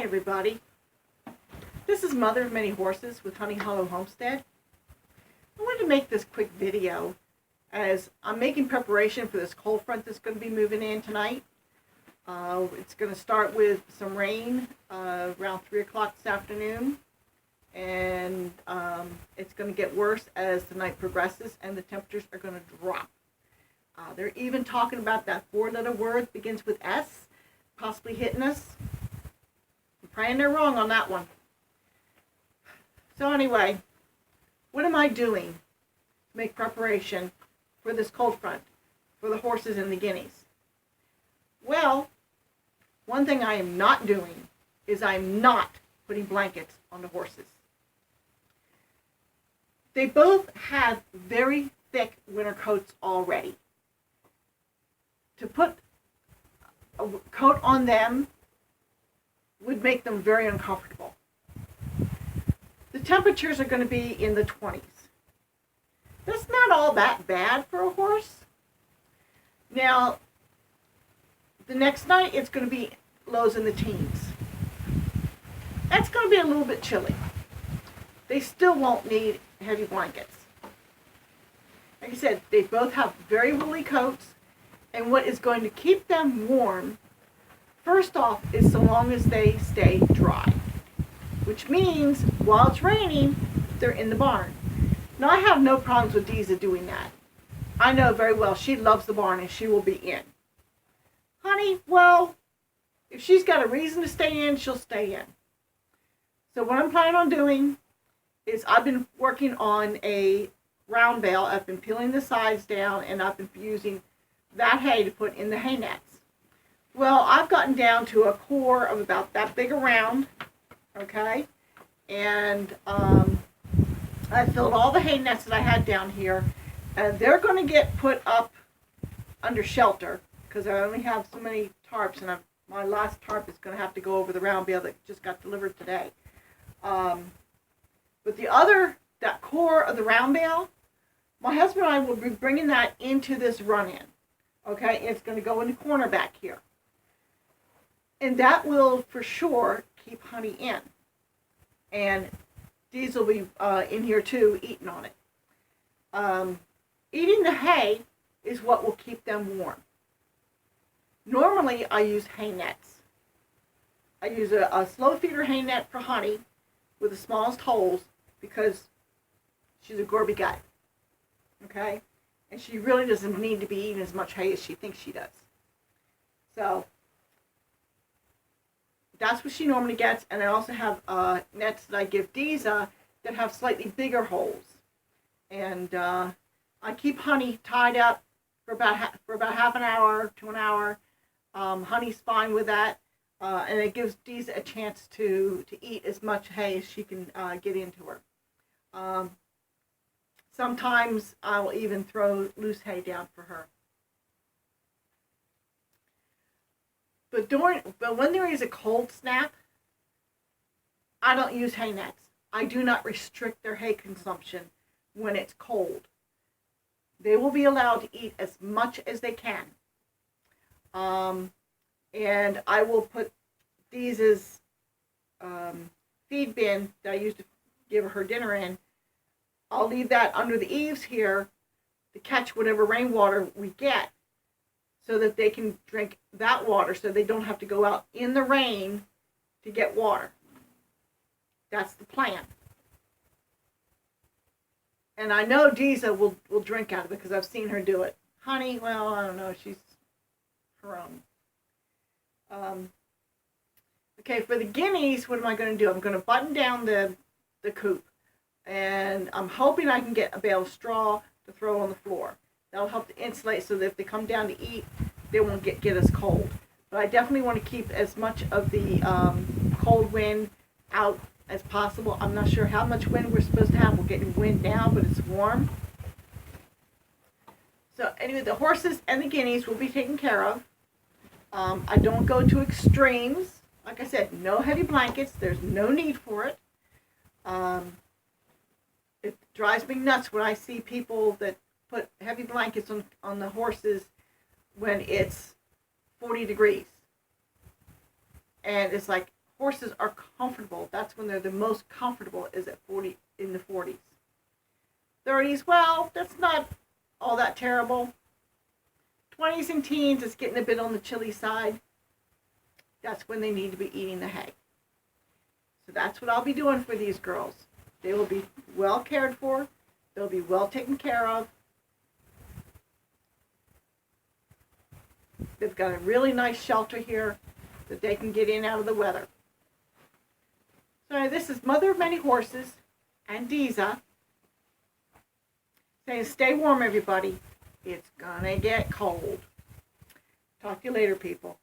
everybody. This is Mother of Many Horses with Honey Hollow Homestead. I wanted to make this quick video as I'm making preparation for this cold front that's going to be moving in tonight. It's going to start with some rain around 3 o'clock this afternoon, and it's going to get worse as the night progresses and the temperatures are going to drop. They're even talking about that four-letter word that begins with S possibly hitting us. I'm praying they're wrong on that one. So anyway, what am I doing to make preparation for this cold front for the horses and the guineas? Well, one thing I am not doing is I'm not putting blankets on the horses. They both have very thick winter coats already. To put a coat on them would make them very uncomfortable. The temperatures are going to be in the 20s. That's not all that bad for a horse. Now, the next night it's going to be lows in the teens. That's going to be a little bit chilly. They still won't need heavy blankets. Like I said, they both have very woolly coats, and what is going to keep them warm, first off, is so long as they stay dry. Which means, while it's raining, they're in the barn. Now, I have no problems with Deeza doing that. I know very well she loves the barn and she will be in. Honey, well, if she's got a reason to stay in, she'll stay in. So what I'm planning on doing is I've been working on a round bale. I've been peeling the sides down and I've been using that hay to put in the hay nets. Well, I've gotten down to a core of about that big around, okay? And I filled all the hay nets that I had down here, and they're going to get put up under shelter because I only have so many tarps, and my last tarp is going to have to go over the round bale that just got delivered today. But that core of the round bale, my husband and I will be bringing that into this run-in. Okay, it's going to go in the corner back here. And that will, for sure, keep Honey in. And these will be in here, too, eating on it. Eating the hay is what will keep them warm. Normally, I use hay nets. I use a slow feeder hay net for Honey with the smallest holes because she's a Gorby gut. Okay? And she really doesn't need to be eating as much hay as she thinks she does. So, that's what she normally gets. And I also have nets that I give Deeza that have slightly bigger holes. And I keep Honey tied up for about half an hour to an hour. Honey's fine with that. And it gives Deeza a chance to eat as much hay as she can get into her. Sometimes I'll even throw loose hay down for her. But when there is a cold snap, I don't use hay nets. I do not restrict their hay consumption when it's cold. They will be allowed to eat as much as they can. And I will put Deeza's feed bin that I used to give her dinner in. I'll leave that under the eaves here to catch whatever rainwater we get so that they can drink that water so they don't have to go out in the rain to get water. That's the plan. And I know Deeza will drink out of it because I've seen her do it. Honey, well, I don't know. She's her own. Okay, for the guineas, what am I going to do? I'm going to button down the coop. And I'm hoping I can get a bale of straw to throw on the floor. That'll help to insulate so that if they come down to eat, they won't get as cold. But I definitely want to keep as much of the cold wind out as possible. I'm not sure how much wind we're supposed to have. We're getting wind now, but it's warm. So anyway, the horses and the guineas will be taken care of. I don't go to extremes. Like I said, no heavy blankets. There's no need for it. It drives me nuts when I see people that put heavy blankets on the horses when it's 40 degrees. And it's like, horses are comfortable. That's when they're the most comfortable, is at 40, in the 40s. 30s, well, that's not all that terrible. 20s and teens, it's getting a bit on the chilly side. That's when they need to be eating the hay. So that's what I'll be doing for these girls. They will be well cared for. They'll be well taken care of. They've got a really nice shelter here that they can get in out of the weather. So this is Mother of Many Horses and Deeza saying, stay warm, everybody. It's gonna get cold. Talk to you later, people.